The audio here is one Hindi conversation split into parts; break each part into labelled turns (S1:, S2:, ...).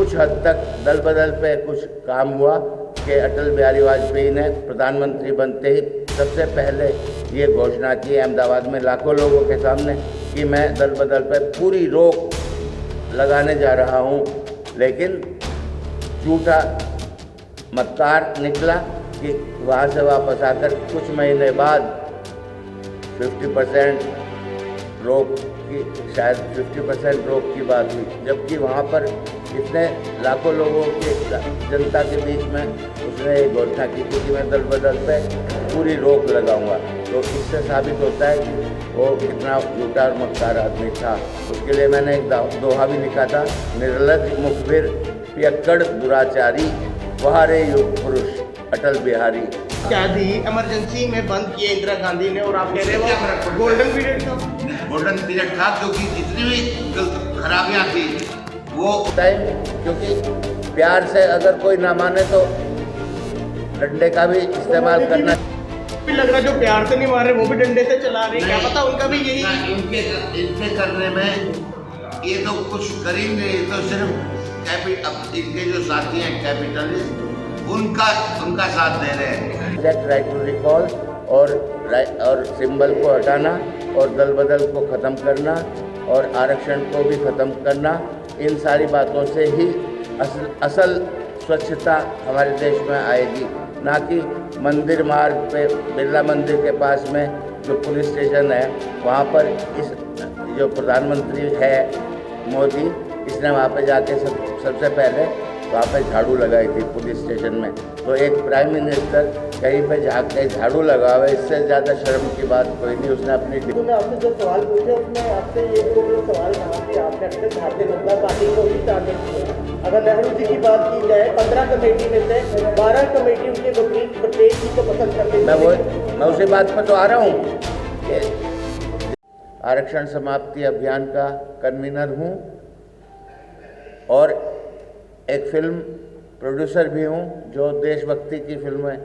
S1: कुछ हद तक दल बदल पे कुछ काम हुआ कि अटल बिहारी वाजपेयी ने प्रधानमंत्री बनते ही सबसे पहले ये घोषणा की अहमदाबाद में लाखों लोगों के सामने कि मैं दल बदल पे पूरी रोक लगाने जा रहा हूँ। लेकिन झूठा मक्कार निकला कि वहाँ से वापस आकर कुछ महीने बाद 50% रोक की, शायद 50% रोक की बात हुई, जबकि वहाँ पर इतने लाखों लोगों की जनता के बीच में उसने एक घोषणा की थी कि मैं दल बदल पे पूरी रोक लगाऊंगा। तो इससे साबित होता है कि वो कितना झूठा और मक्कार आदमी था। उसके लिए मैंने एक दोहा भी लिखा था, निर्लज मुखबिर पियक्कड़ दुराचारी वहारे युग पुरुष अटल बिहारी।
S2: क्या दी इमरजेंसी में बंद किए इंदिरा गांधी ने, और आप कह रहे हो गोल्डन पीरियड था।
S3: गोल्डन पीरियड था क्योंकि जितनी भी खराबियां थी वो
S1: टाइम, क्योंकि प्यार से अगर कोई ना माने तो डंडे का भी इस्तेमाल करना
S2: भी लग रहा, जो प्यार से नहीं मारे वो भी डंडे से चला रहे, क्या पता उनका भी यही
S3: इनके करने में ये तो कुछ करेंगे। ये तो सिर्फ अब इनके जो साथी हैं कैपिटलिस्ट उनका साथ दे रहे हैं।
S1: राइट टू रिकॉल और सिंबल को हटाना और दल बदल को ख़त्म करना और आरक्षण को भी ख़त्म करना, इन सारी बातों से ही असल स्वच्छता हमारे देश में आएगी, ना कि मंदिर मार्ग पे बिरला मंदिर के पास में जो पुलिस स्टेशन है वहाँ पर इस जो प्रधानमंत्री है मोदी, इसने वहाँ पे जाके सबसे पहले वहाँ पे झाड़ू लगाई थी पुलिस स्टेशन में। तो एक प्राइम मिनिस्टर कहीं पे जाके झाड़ू लगावे, इससे ज़्यादा शर्म की बात कोई नहीं। उसने अपनी
S2: मैं आपसे जो सवाल पूछे उसमें आपसे ये सवाल कहा कि आपने अपने भारतीय जनता पार्टी को भी टारगेट किया। अगर नेहरू जी की बात की जाए 15 कमेटी में से 12 कमेटी उनके वकील पटेल जी को पसंद करते हैं।
S1: मैं उसी बात पर तो आ रहा हूँ कि आरक्षण समाप्ति अभियान का कन्वीनर हूँ और एक फिल्म प्रोड्यूसर भी हूँ जो देशभक्ति की फिल्में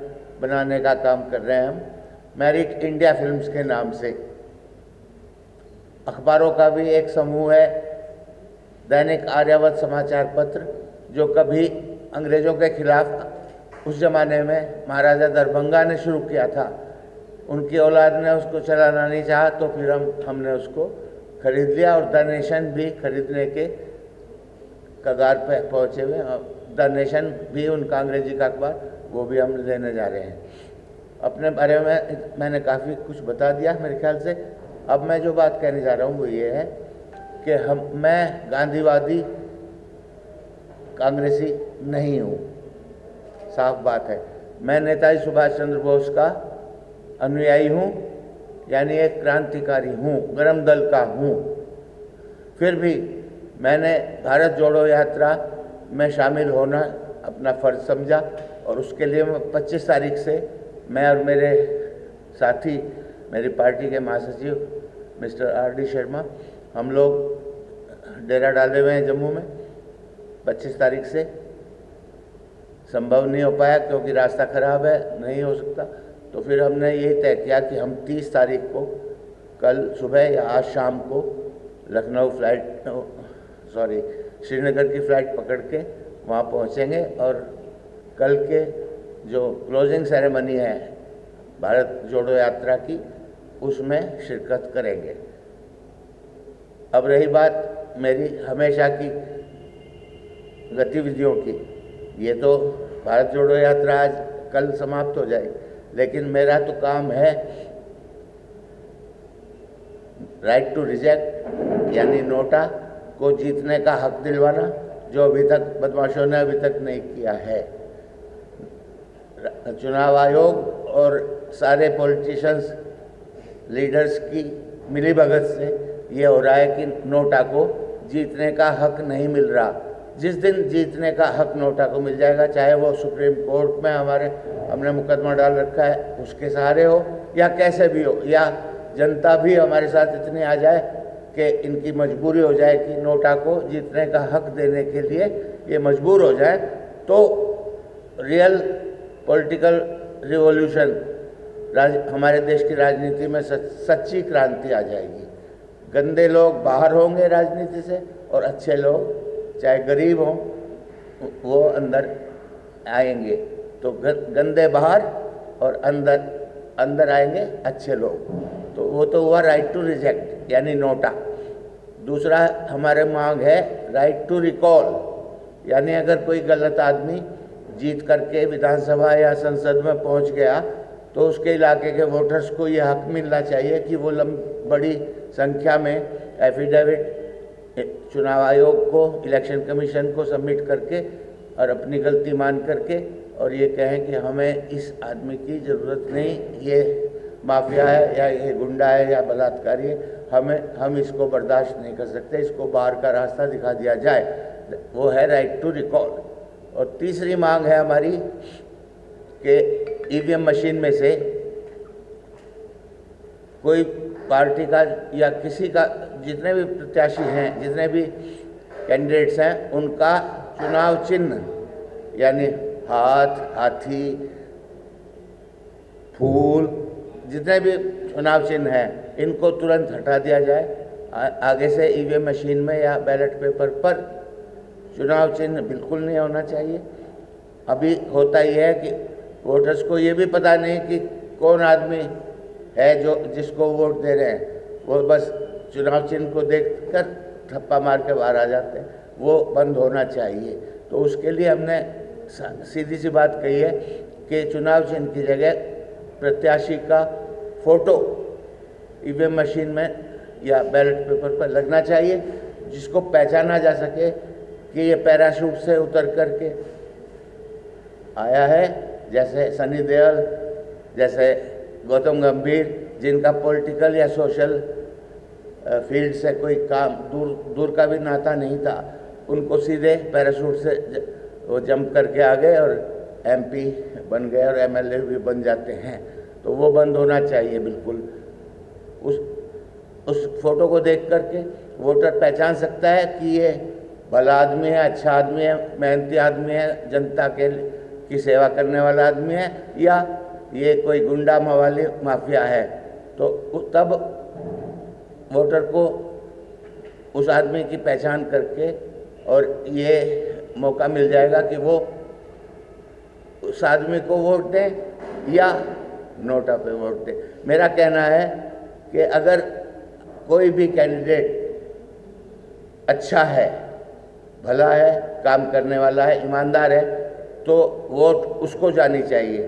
S1: बनाने का काम कर रहे हैं हम, मेरिट इंडिया फिल्म्स के नाम से। अखबारों का भी एक समूह है, दैनिक आर्यावत समाचार पत्र, जो कभी अंग्रेज़ों के खिलाफ उस ज़माने में महाराजा दरभंगा ने शुरू किया था। उनकी औलाद ने उसको चलाना नहीं चाहा तो फिर हमने उसको खरीद लिया और द नेशन भी खरीदने के कगार पे पहुँचे हुए। द नेशन भी उनका अंग्रेजी का अखबार, वो भी हम लेने जा रहे हैं। अपने बारे में मैंने काफ़ी कुछ बता दिया मेरे ख्याल से। अब मैं जो बात कहने जा रहा हूँ वो ये है कि मैं गांधीवादी कांग्रेसी नहीं हूँ, साफ बात है। मैं नेताजी सुभाष चंद्र बोस का अनुयायी हूँ, यानी एक क्रांतिकारी हूँ, गरम दल का हूँ। फिर भी मैंने भारत जोड़ो यात्रा में शामिल होना अपना फ़र्ज समझा और उसके लिए 25 तारीख से मैं और मेरे साथी, मेरी पार्टी के महासचिव मिस्टर आर.डी. शर्मा, हम लोग डेरा डाले हुए हैं जम्मू में। 25 तारीख से संभव नहीं हो पाया क्योंकि रास्ता ख़राब है, नहीं हो सकता। तो फिर हमने यही तय किया कि हम 30 तारीख को कल सुबह या आज शाम को श्रीनगर की फ़्लाइट पकड़ के वहाँ पहुँचेंगे और कल के जो क्लोजिंग सेरेमनी है भारत जोड़ो यात्रा की, उसमें शिरकत करेंगे। अब रही बात मेरी हमेशा की गतिविधियों की, ये तो भारत जोड़ो यात्रा आज कल समाप्त हो जाएगी, लेकिन मेरा तो काम है राइट टू रिजेक्ट, यानी नोटा को जीतने का हक दिलवाना, जो अभी तक बदमाशों ने अभी तक नहीं किया है। चुनाव आयोग और सारे पॉलिटिशियंस लीडर्स की मिलीभगत से ये हो रहा है कि नोटा को जीतने का हक नहीं मिल रहा। जिस दिन जीतने का हक नोटा को मिल जाएगा, चाहे वो सुप्रीम कोर्ट में हमने मुकदमा डाल रखा है उसके सहारे हो या कैसे भी हो, या जनता भी हमारे साथ इतनी आ जाए कि इनकी मजबूरी हो जाए कि नोटा को जीतने का हक देने के लिए ये मजबूर हो जाए, तो रियल पॉलिटिकल रिवॉल्यूशन हमारे देश की राजनीति में सच्ची क्रांति आ जाएगी। गंदे लोग बाहर होंगे राजनीति से और अच्छे लोग, चाहे गरीब हों वो अंदर आएंगे, तो गंदे बाहर और अंदर आएंगे अच्छे लोग। तो वो तो हुआ राइट टू रिजेक्ट यानी नोटा। दूसरा हमारे मांग है राइट टू रिकॉल, यानी अगर कोई गलत आदमी जीत करके विधानसभा या संसद में पहुंच गया तो उसके इलाके के वोटर्स को ये हक मिलना चाहिए कि वो बड़ी संख्या में एफिडेविट चुनाव आयोग को, इलेक्शन कमीशन को सबमिट करके और अपनी गलती मान करके और ये कहें कि हमें इस आदमी की ज़रूरत नहीं, ये माफिया है या ये गुंडा है या बलात्कारी है, हम इसको बर्दाश्त नहीं कर सकते, इसको बाहर का रास्ता दिखा दिया जाए। वो है राइट टू रिकॉल। और तीसरी मांग है हमारी कि ईवीएम मशीन में से कोई पार्टी का या किसी का, जितने भी प्रत्याशी हैं, जितने भी कैंडिडेट्स हैं, उनका चुनाव चिन्ह यानी हाथ, हाथी, फूल, जितने भी चुनाव चिन्ह हैं इनको तुरंत हटा दिया जाए। आगे से ईवीएम मशीन में या बैलेट पेपर पर चुनाव चिन्ह बिल्कुल नहीं होना चाहिए। अभी होता ही है कि वोटर्स को ये भी पता नहीं कि कौन आदमी है जो जिसको वोट दे रहे हैं, वो बस चुनाव चिन्ह को देखकर ठप्पा मार के बाहर आ जाते हैं। वो बंद होना चाहिए। तो उसके लिए हमने सीधी सी बात कही है कि चुनाव चिन्ह की जगह प्रत्याशी का फोटो ईवीएम मशीन में या बैलेट पेपर पर लगना चाहिए, जिसको पहचाना जा सके कि ये पैराशूट से उतर करके आया है, जैसे सनी देओल, जैसे गौतम गंभीर, जिनका पॉलिटिकल या सोशल फील्ड से कोई काम दूर का भी नाता नहीं था, उनको सीधे पैराशूट से वो जंप करके आ गए और एमपी बन गए और एमएलए भी बन जाते हैं। तो वो बंद होना चाहिए बिल्कुल। उस फोटो को देख करके वोटर पहचान सकता है कि ये भला आदमी है, अच्छा आदमी है, मेहनती आदमी है, जनता की सेवा करने वाला आदमी है, या ये कोई गुंडा मवाली माफिया है। तो तब वोटर को उस आदमी की पहचान करके और ये मौका मिल जाएगा कि वो उस आदमी को वोट दें या नोटा पे वोट दें। मेरा कहना है कि अगर कोई भी कैंडिडेट अच्छा है, भला है, काम करने वाला है, ईमानदार है, तो वोट उसको जानी चाहिए।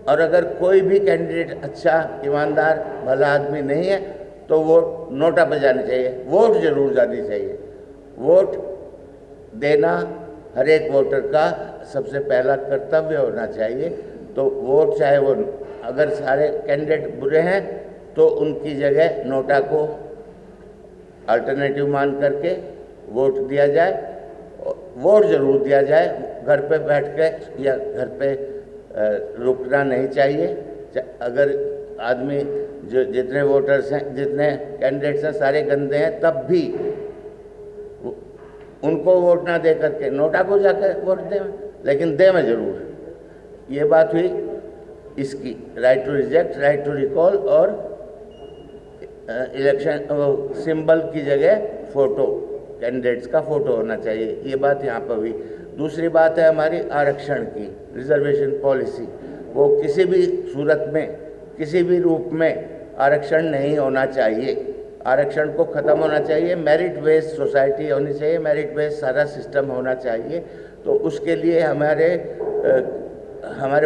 S1: और अगर कोई भी कैंडिडेट अच्छा, ईमानदार, भला आदमी नहीं है तो वोट नोटा पे जानी चाहिए। वोट जरूर जानी चाहिए। वोट देना हर एक वोटर का सबसे पहला कर्तव्य होना चाहिए। तो वोट, चाहे वो अगर सारे कैंडिडेट बुरे हैं तो उनकी जगह नोटा को अल्टरनेटिव मान करके वोट दिया जाए। वोट जरूर दिया जाए, घर पे बैठ के या घर पे रुकना नहीं चाहिए। अगर आदमी जो जितने वोटर्स हैं, जितने कैंडिडेट्स हैं, सारे गंदे हैं, तब भी उनको वोट ना दे करके नोटा को जाकर वोट दें, लेकिन दे में जरूर। ये बात हुई इसकी right to reject, right to recall और इलेक्शन सिंबल की जगह फोटो, कैंडिडेट्स का फोटो होना चाहिए। ये बात यहाँ पर हुई। दूसरी बात है हमारी आरक्षण की, रिजर्वेशन पॉलिसी। वो किसी भी सूरत में, किसी भी रूप में आरक्षण नहीं होना चाहिए। आरक्षण को ख़त्म होना चाहिए। मेरिट बेस्ड सोसाइटी होनी चाहिए, मेरिट बेस्ड सारा सिस्टम होना चाहिए। तो उसके लिए हमारे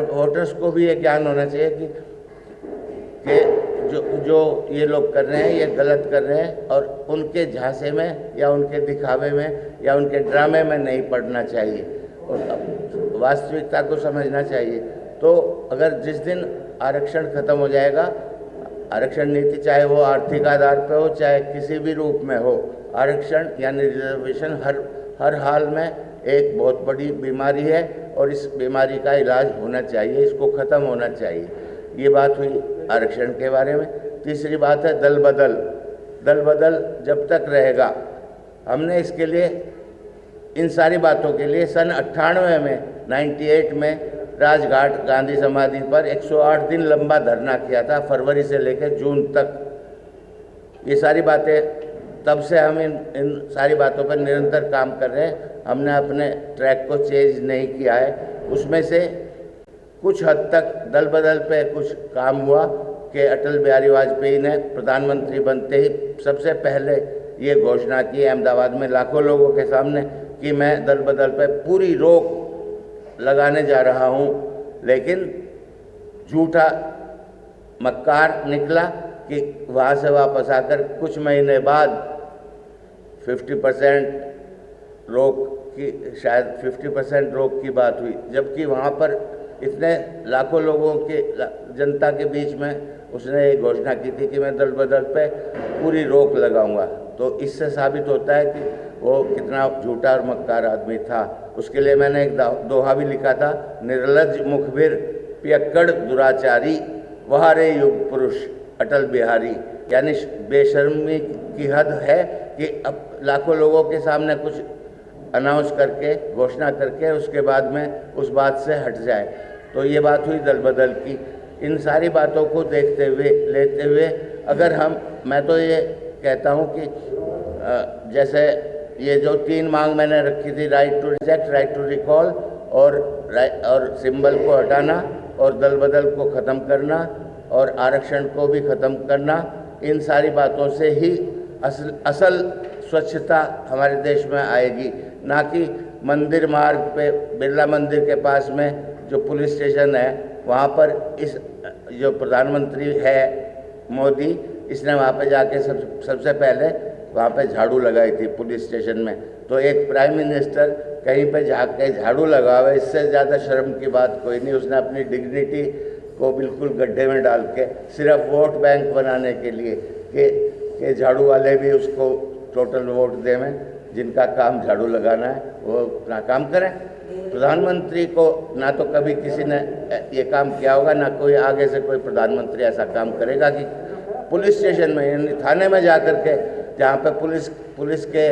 S1: वोटर्स को भी ये ज्ञान होना चाहिए कि जो ये लोग कर रहे हैं ये गलत कर रहे हैं, और उनके झांसे में या उनके दिखावे में या उनके ड्रामे में नहीं पड़ना चाहिए और वास्तविकता को समझना चाहिए। तो अगर जिस दिन आरक्षण खत्म हो जाएगा, आरक्षण नीति चाहे वो आर्थिक आधार पर हो चाहे किसी भी रूप में हो, आरक्षण यानी रिजर्वेशन हर हाल में एक बहुत बड़ी बीमारी है और इस बीमारी का इलाज होना चाहिए, इसको ख़त्म होना चाहिए। ये बात हुई आरक्षण के बारे में। तीसरी बात है दल बदल। दल बदल जब तक रहेगा, हमने इसके लिए, इन सारी बातों के लिए सन 98 में 98 में राजघाट गांधी समाधि पर 108 दिन लंबा धरना किया था, फरवरी से लेकर जून तक। ये सारी बातें तब से हम इन सारी बातों पर निरंतर काम कर रहे हैं। हमने अपने ट्रैक को चेंज नहीं किया है। उसमें से कुछ हद तक दल बदल पे कुछ काम हुआ कि अटल बिहारी वाजपेयी ने प्रधानमंत्री बनते ही सबसे पहले ये घोषणा की अहमदाबाद में लाखों लोगों के सामने कि मैं दल बदल पे पूरी रोक लगाने जा रहा हूँ, लेकिन झूठा मक्कार निकला कि वहाँ से वापस आकर कुछ महीने बाद 50% रोक की, शायद 50% रोक की बात हुई, जबकि वहाँ पर इतने लाखों लोगों के जनता के बीच में उसने ये घोषणा की थी कि मैं दल बदल पे पूरी रोक लगाऊंगा। तो इससे साबित होता है कि वो कितना झूठा और मक्कार आदमी था। उसके लिए मैंने एक दोहा भी लिखा था, निर्लज्ज मुखबिर पियक्कड़ दुराचारी वहारे युग पुरुष अटल बिहारी। यानी बेशर्मी की हद है कि अब लाखों लोगों के सामने कुछ अनाउंस करके, घोषणा करके उसके बाद में उस बात से हट जाए। तो ये बात हुई दल बदल की। इन सारी बातों को देखते हुए, लेते हुए अगर मैं तो ये कहता हूँ कि जैसे ये जो 3 मांग मैंने रखी थी, right to reject, right to recall और सिंबल को हटाना और दल बदल को ख़त्म करना और आरक्षण को भी ख़त्म करना, इन सारी बातों से ही असल स्वच्छता हमारे देश में आएगी, ना कि मंदिर मार्ग पे बिरला मंदिर के पास में जो पुलिस स्टेशन है वहाँ पर इस जो प्रधानमंत्री है मोदी, इसने वहाँ पे जाके सबसे पहले वहाँ पे झाड़ू लगाई थी पुलिस स्टेशन में। तो एक प्राइम मिनिस्टर कहीं पे जाके झाड़ू लगावे, इससे ज़्यादा शर्म की बात कोई नहीं। उसने अपनी डिग्निटी को बिल्कुल गड्ढे में डाल के सिर्फ वोट बैंक बनाने के लिए कि झाड़ू वाले भी उसको टोटल वोट देवें, जिनका काम झाड़ू लगाना है वो अपना काम करें। प्रधानमंत्री को ना तो कभी किसी ने ये काम किया होगा, ना कोई आगे से कोई प्रधानमंत्री ऐसा काम करेगा कि पुलिस स्टेशन में यानी थाने में जा कर के, जहाँ पे पुलिस के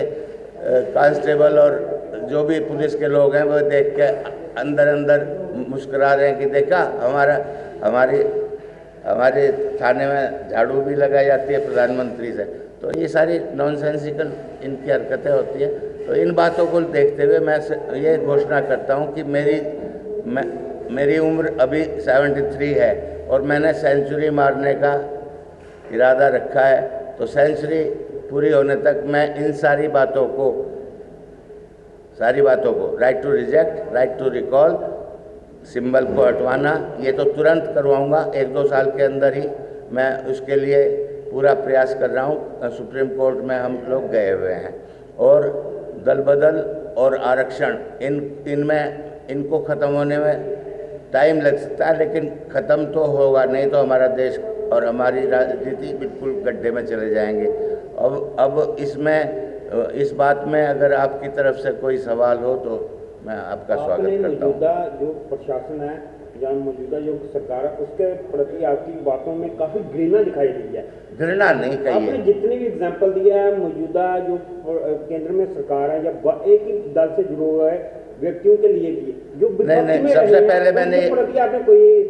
S1: कांस्टेबल और जो भी पुलिस के लोग हैं वो देख के अंदर मुस्कुरा रहे हैं कि देखा हमारे थाने में झाड़ू भी लगाई जाती है प्रधानमंत्री से। तो ये सारी नॉनसेंसिकल इनकी हरकतें होती है। तो इन बातों को देखते हुए मैं ये घोषणा करता हूँ कि मेरी उम्र अभी 73 है और मैंने सेंचुरी मारने का इरादा रखा है। तो सेंचुरी पूरी होने तक मैं इन सारी बातों को right to reject, right to recall, symbol को हटवाना, ये तो तुरंत करवाऊंगा। 1-2 साल के अंदर ही मैं उसके लिए पूरा प्रयास कर रहा हूँ। सुप्रीम कोर्ट में हम लोग गए हुए हैं। और दल बदल और आरक्षण इनको ख़त्म होने में टाइम लग सकता है, लेकिन ख़त्म तो होगा, नहीं तो हमारा देश और हमारी राजनीति बिल्कुल गड्ढे में चले जाएंगे। अब इस बात में अगर आपकी तरफ से कोई सवाल हो तो मैं आपका स्वागत करता हूँ।
S4: मौजूदा जो प्रशासन है या मौजूदा जो सरकार है उसके प्रति आपकी बातों में काफ़ी घृणा दिखाई दी है।
S1: घृणा नहीं कही
S4: आपने
S1: है।
S4: जितनी भी एग्जाम्पल दिया है, मौजूदा जो केंद्र में सरकार है या एक ही दल से जुड़े हुए व्यक्तियों के लिए भी जो
S1: नहीं, सबसे पहले मैंने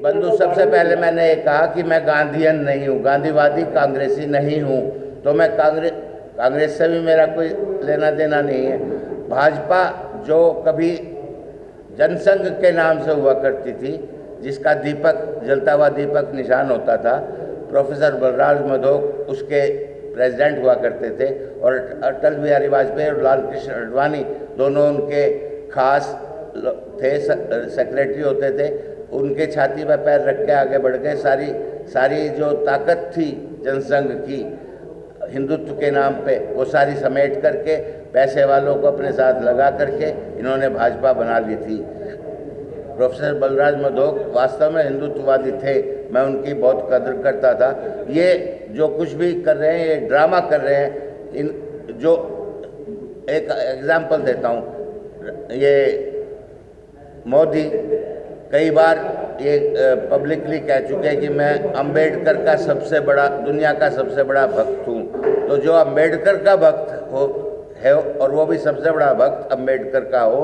S1: बंधु सबसे पहले मैंने ये कहा कि मैं गांधीयन नहीं हूँ, गांधीवादी कांग्रेसी नहीं हूँ। तो मैं कांग्रेस से भी मेरा कोई लेना देना नहीं है। भाजपा जो कभी जनसंघ के नाम से हुआ करती थी, जिसका दीपक जलता हुआ दीपक निशान होता था, प्रोफेसर बलराज माधोक उसके प्रेसिडेंट हुआ करते थे और अटल बिहारी वाजपेयी और लाल कृष्ण आडवाणी दोनों उनके खास थे, सेक्रेटरी होते थे। उनके छाती पर पैर रख के आगे बढ़ गए। सारी जो ताकत थी जनसंघ की हिंदुत्व के नाम पे, वो सारी समेट करके पैसे वालों को अपने साथ लगा करके इन्होंने भाजपा बना ली थी। प्रोफेसर बलराज माधोक वास्तव में हिंदुत्ववादी थे, मैं उनकी बहुत कदर करता था। ये जो कुछ भी कर रहे हैं, ये ड्रामा कर रहे हैं। जो एक एग्जाम्पल देता हूँ, ये मोदी कई बार ये पब्लिकली कह चुके हैं कि मैं अंबेडकर का दुनिया का सबसे बड़ा भक्त हूँ। तो जो अंबेडकर का भक्त है और वो भी सबसे बड़ा भक्त अंबेडकर का हो,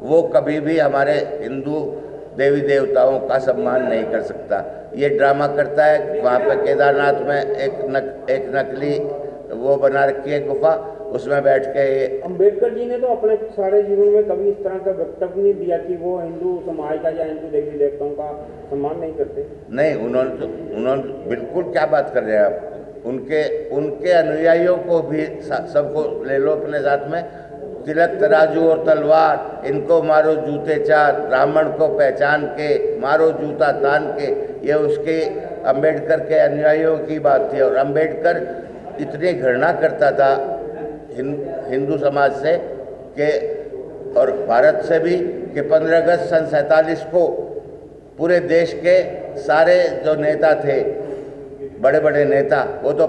S1: वो कभी भी हमारे हिंदू देवी देवताओं का सम्मान नहीं कर सकता। ये ड्रामा करता है। वहाँ पे केदारनाथ में एक नकली वो बना रखी है गुफा, उसमें बैठ के ये
S4: अम्बेडकर जी ने तो अपने सारे जीवन में कभी इस तरह का वक्तव्य नहीं दिया कि वो हिंदू समाज का या हिंदू देवी देवताओं का सम्मान नहीं करते।
S1: नहीं, उन्होंने बिल्कुल, क्या बात कर रहे हैं आप। उनके अनुयायियों को भी सबको ले लो अपने साथ में। तिलक तराजू और तलवार, इनको मारो जूते चार, ब्राह्मण को पहचान के मारो जूता तान के, ये उसके अंबेडकर के अनुयायियों की बात थी। और अंबेडकर इतनी घृणा करता था हिंदू समाज से कि, और भारत से भी, कि 15 अगस्त सन 47 को पूरे देश के सारे जो नेता थे, बड़े बड़े नेता, वो तो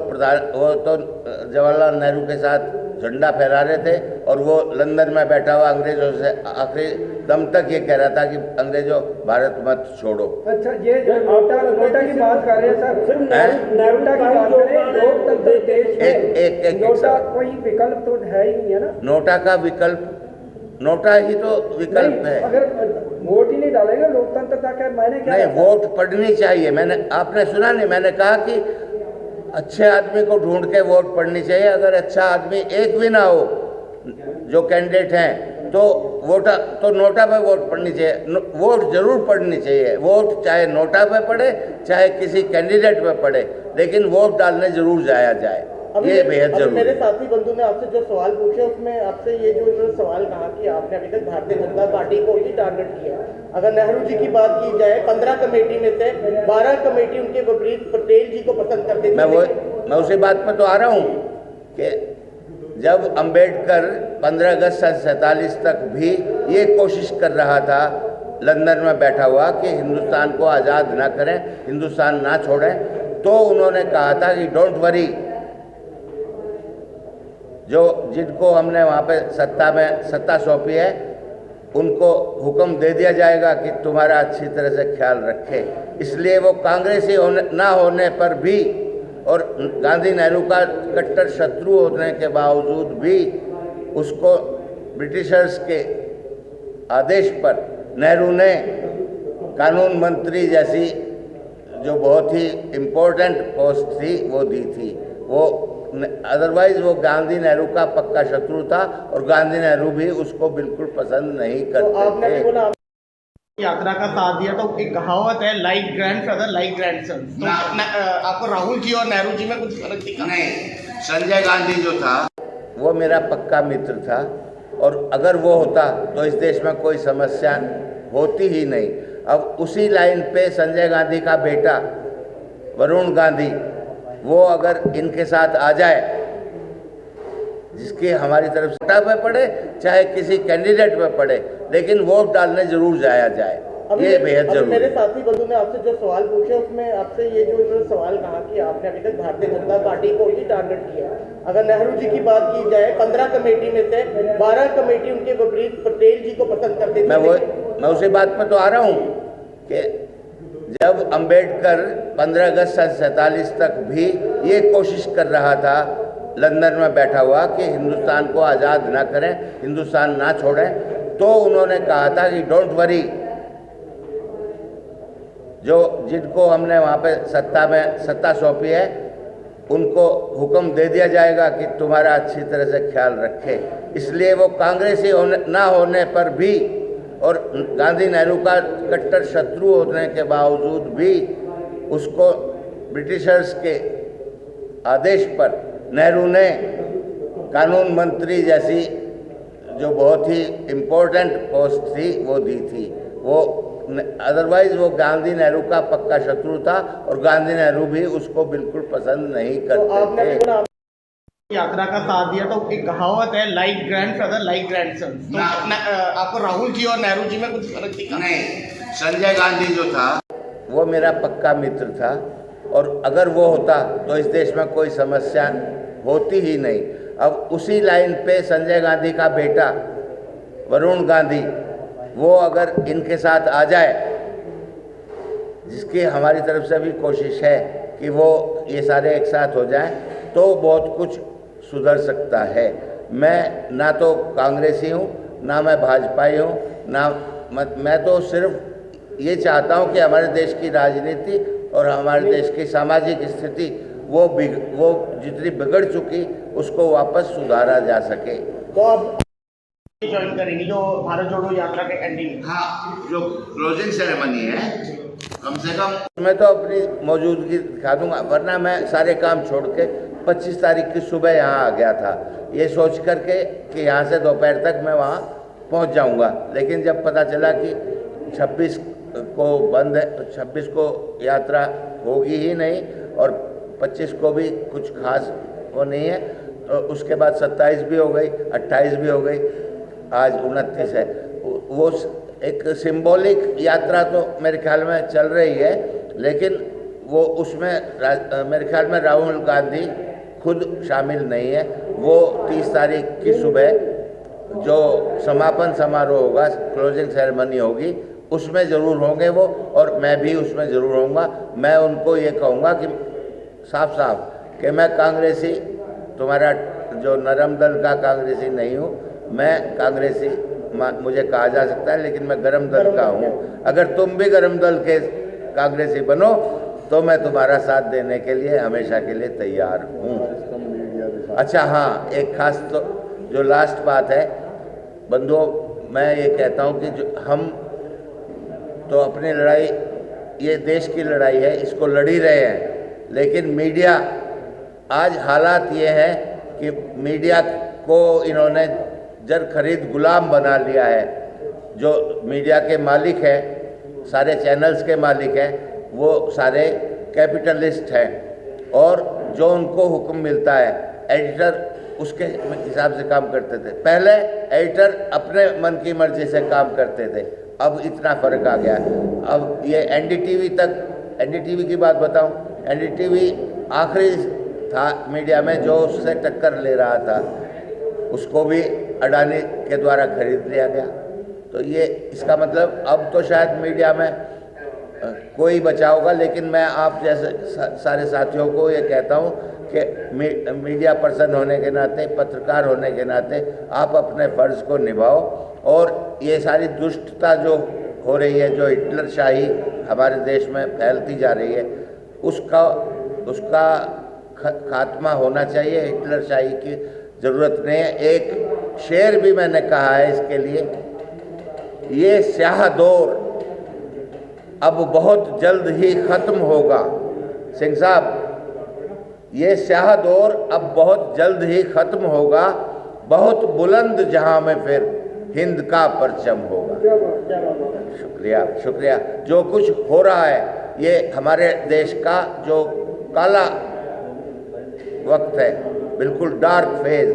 S1: जवाहरलाल नेहरू के साथ झंडा फहरा रहे थे, और वो लंदन में बैठा हुआ अंग्रेजों से आखिरी दम तक ये कह रहा था कि अंग्रेजों भारत मत छोड़ो।
S2: अच्छा, ये जो नोटा की बात कर रहे हैं सर, सिर्फ नोटा की बात कर रहे हैं, लोकतंत्र देश में
S1: एक
S2: नोटा कोई विकल्प तो है ही नहीं, है ना।
S1: नोटा का विकल्प, नोटा ही तो विकल्प है।
S2: अगर वोट ही नहीं डालेंगे लोकतंत्र का क्या, मैंने क्या
S1: नहीं, वोट पड़नी चाहिए। आपने सुना नहीं, मैंने कहा कि अच्छे आदमी को ढूंढ के वोट पड़नी चाहिए। अगर अच्छा आदमी एक भी ना हो जो कैंडिडेट हैं, तो नोटा पे वोट पड़नी चाहिए। वोट जरूर पड़नी चाहिए। वोट चाहे नोटा पे पड़े, चाहे किसी कैंडिडेट पे पड़े, लेकिन वोट डालने जरूर जाया जाए, ये बेहद जरूरी है।
S2: मेरे साथी बंधु ने आपसे जो सवाल पूछे, उसमें आपसे ये जो सवाल कहा कि आपने अभी तक भारतीय जनता पार्टी को ही टारगेट किया। अगर नेहरू जी की बात की जाए, 15 कमेटी में से 12 कमेटी उनके विपरीत पटेल जी को पसंद करते थे।
S1: मैं उसी बात पर तो आ रहा हूँ कि जब अंबेडकर 15 अगस्त सन 47 तक भी ये कोशिश कर रहा था लंदन में बैठा हुआ कि हिंदुस्तान को आज़ाद ना करें, हिंदुस्तान ना छोड़ें, तो उन्होंने कहा था कि डोंट वरी, जिनको हमने वहाँ पे सत्ता सौंपी है, उनको हुक्म दे दिया जाएगा कि तुम्हारा अच्छी तरह से ख्याल रखे। इसलिए वो कांग्रेसी ना होने पर भी, और गांधी नेहरू का कट्टर शत्रु होने के बावजूद भी, उसको ब्रिटिशर्स के आदेश पर नेहरू ने कानून मंत्री जैसी जो बहुत ही इम्पोर्टेंट पोस्ट थी वो दी थी। वो अदरवाइज वो गांधी नेहरू का पक्का शत्रु था, और गांधी नेहरू भी उसको बिल्कुल पसंद नहीं करते थे।
S2: यात्रा का साथ दिया, तो एक कहावत है, लाइक ग्रैंडफादर लाइक ग्रैंडसन। तो आपको राहुल जी और नेहरू जी में कुछ फर्क दिखा?
S3: नहीं, संजय गांधी जो था
S1: वो मेरा पक्का मित्र था, और अगर वो होता तो इस देश में कोई समस्या होती ही नहीं। अब उसी लाइन पे संजय गांधी का बेटा वरुण गांधी, वो अगर इनके साथ आ जाए, जिसकी हमारी तरफ से पे पड़े, चाहे किसी कैंडिडेट पे पड़े, लेकिन वोट डालने जरूर जाया जाए, ये बेहद जरूरी है।
S2: मेरे साथी बंधु ने आपसे जो सवाल पूछे, उसमें आपसे ये जो सवाल कहा कि आपने अभी तक भारतीय जनता पार्टी को ही टारगेट किया। अगर नेहरू जी की बात की जाए, 15 कमेटी में से 12 कमेटी उनके विपरीत पटेल जी को पसंद करते थे।
S1: मैं उसी बात पर तो आ रहा हूँ कि जब अंबेडकर 15 अगस्त सन 47 तक भी ये कोशिश कर रहा था लंदन में बैठा हुआ कि हिंदुस्तान को आज़ाद ना करें, हिंदुस्तान ना छोड़ें, तो उन्होंने कहा था कि डोंट वरी, जिनको हमने वहाँ पे सत्ता सौंपी है, उनको हुक्म दे दिया जाएगा कि तुम्हारा अच्छी तरह से ख्याल रखे। इसलिए वो कांग्रेसी ना होने पर भी, और गांधी नेहरू का कट्टर शत्रु होने के बावजूद भी, उसको ब्रिटिशर्स के आदेश पर नेहरू ने कानून मंत्री जैसी जो बहुत ही इम्पोर्टेंट पोस्ट थी वो दी थी। वो अदरवाइज वो गांधी नेहरू का पक्का शत्रु था, और गांधी नेहरू भी उसको बिल्कुल पसंद नहीं करते थे।
S2: यात्रा का साथ दिया, तो एक कहावत है, लाइक ग्रैंडफादर लाइक ग्रैंडसन। तो आपको राहुल जी और नेहरू जी में कुछ फर्क दिखा?
S3: नहीं, संजय गांधी जो था
S1: वो मेरा पक्का मित्र था, और अगर वो होता तो इस देश में कोई समस्या होती ही नहीं। अब उसी लाइन पे संजय गांधी का बेटा वरुण गांधी, वो अगर इनके साथ आ जाए, जिसकी हमारी तरफ से भी कोशिश है कि वो ये सारे एक साथ हो जाएं, तो बहुत कुछ सुधर सकता है। मैं ना तो कांग्रेसी हूँ, ना मैं भाजपाई हूँ, मैं तो सिर्फ ये चाहता हूँ कि हमारे देश की राजनीति और हमारे देश की सामाजिक स्थिति वो जितनी बिगड़ चुकी उसको वापस सुधारा जा सके।
S2: तो आप ज्वाइन करेंगे जो भारत जोड़ो यात्रा के एंडिंग?
S3: हाँ, जो क्लोजिंग सेरेमनी है कम से कम
S1: मैं तो अपनी मौजूदगी दिखा दूंगा, वरना मैं सारे काम छोड़ के 25 तारीख की सुबह यहाँ आ गया था ये सोच करके कि यहाँ से दोपहर तक मैं वहाँ पहुँच जाऊँगा। लेकिन जब पता चला कि 26 को बंद है, तो 26 को यात्रा होगी ही नहीं और 25 को भी कुछ खास वो नहीं है, तो उसके बाद 27 भी हो गई, 28 भी हो गई, आज 29 है। वो एक सिंबॉलिक यात्रा तो मेरे ख्याल में चल रही है, लेकिन वो उसमें मेरे ख्याल में राहुल गांधी खुद शामिल नहीं है। वो 30 तारीख की सुबह जो समापन समारोह होगा, क्लोजिंग सेरेमनी होगी, उसमें ज़रूर होंगे वो, और मैं भी उसमें ज़रूर होऊंगा। मैं उनको ये कहूँगा कि साफ साफ कि मैं कांग्रेसी, तुम्हारा जो नरम दल का कांग्रेसी नहीं हूँ, मैं कांग्रेसी मुझे कहा जा सकता है, लेकिन मैं गरम दल का हूँ। अगर तुम भी गरम दल के कांग्रेसी बनो तो मैं तुम्हारा साथ देने के लिए हमेशा के लिए तैयार हूँ। अच्छा हाँ, एक खास तो जो लास्ट बात है बंधुओं, मैं ये कहता हूँ कि जो हम तो अपनी लड़ाई, ये देश की लड़ाई है, इसको लड़ ही रहे हैं, लेकिन मीडिया, आज हालात ये हैं कि मीडिया को इन्होंने जर खरीद गुलाम बना लिया है। जो मीडिया के मालिक हैं, सारे चैनल्स के मालिक हैं, वो सारे कैपिटलिस्ट हैं और जो उनको हुक्म मिलता है, एडिटर उसके हिसाब से काम करते थे। पहले एडिटर अपने मन की मर्जी से काम करते थे, अब इतना फ़र्क आ गया। अब ये एनडीटीवी तक, एनडीटीवी की बात बताऊं, एनडीटीवी आखिरी था मीडिया में जो उससे टक्कर ले रहा था, उसको भी अडानी के द्वारा खरीद लिया गया। तो ये इसका मतलब अब तो शायद मीडिया में कोई बचा होगा, लेकिन मैं आप जैसे सारे साथियों को ये कहता हूँ कि मीडिया पर्सन होने के नाते, पत्रकार होने के नाते आप अपने फ़र्ज़ को निभाओ, और ये सारी दुष्टता जो हो रही है, जो हिटलरशाही हमारे देश में फैलती जा रही है, उसका खात्मा होना चाहिए। हिटलरशाही की ज़रूरत नहीं है। एक शेर भी मैंने कहा है इसके लिए, ये स्याह दौर अब बहुत जल्द ही ख़त्म होगा। सिंह साहब, ये स्याह दौर अब बहुत जल्द ही ख़त्म होगा, बहुत बुलंद जहां में फिर हिंद का परचम होगा। शुक्रिया, शुक्रिया। जो कुछ हो रहा है, ये हमारे देश का जो काला वक्त है, बिल्कुल डार्क फेज,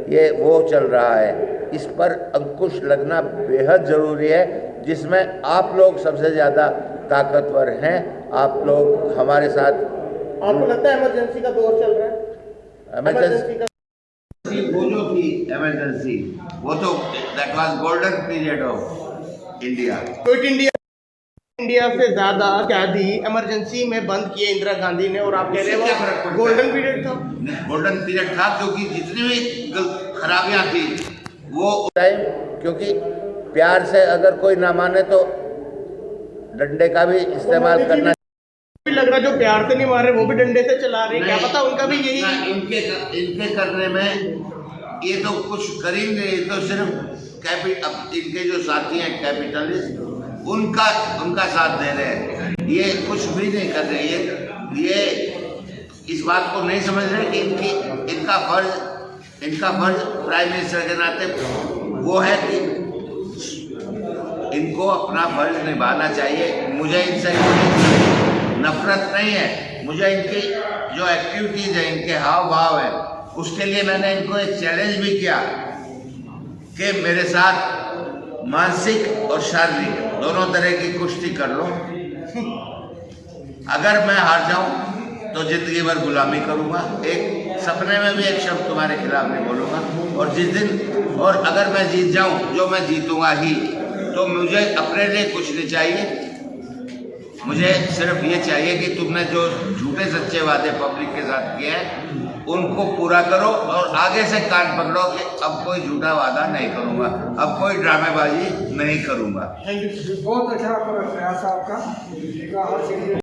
S1: ये वो चल रहा है। इस पर अंकुश लगना बेहद ज़रूरी है, जिसमें आप लोग सबसे ज़्यादा ताकतवर हैं। आप लोग हमारे साथ।
S2: आपको लगता है इमरजेंसी का दौर चल रहा है?
S1: इमरजेंसी का
S3: वो जो थी इमरजेंसी, वो तो that was golden period of India.
S2: Quit India से ज़्यादा आज़ादी इमरजेंसी में बंद किए इंदिरा गांधी ने, और आप कह रहे हैं वो गोल्डन पीरियड था?
S3: गोल्डन पीरियड था, क्योंकि जितनी भी खराबियां थी वो
S1: टाइम, क्योंकि प्यार से अगर कोई ना माने तो डंडे का भी इस्तेमाल करना।
S2: भी लग रहा जो प्यार से नहीं मार रहे वो भी डंडे से चला रहे, क्या पता उनका भी यही।
S3: इनके करने में ये तो कुछ कर ही नहीं, ये तो सिर्फ अब इनके जो साथी हैं कैपिटलिस्ट, उनका साथ दे रहे हैं। ये कुछ भी नहीं कर रहे। ये इस बात को नहीं समझ रहे कि इनका फर्ज प्राइम मिनिस्टर के नाते वो है कि इनको अपना फर्ज निभाना चाहिए। मुझे इनसे नफरत नहीं है, मुझे इनकी जो एक्टिविटीज है, इनके हाव भाव है, उसके लिए मैंने इनको एक चैलेंज भी किया कि मेरे साथ मानसिक और शारीरिक दोनों तरह की कुश्ती कर लो। अगर मैं हार जाऊं तो जिंदगी भर गुलामी करूंगा, एक सपने में भी एक शब्द तुम्हारे खिलाफ नहीं बोलूंगा। और जिस दिन, और अगर मैं जीत जाऊं, जो मैं जीतूंगा ही, तो मुझे अपने लिए कुछ नहीं चाहिए। मुझे सिर्फ ये चाहिए कि तुमने जो झूठे सच्चे वादे पब्लिक के साथ किए हैं उनको पूरा करो, और आगे से कान पकड़ो कि अब कोई झूठा वादा नहीं करूंगा, अब कोई ड्रामेबाजी नहीं करूंगा।
S5: बहुत अच्छा प्रयास आपका।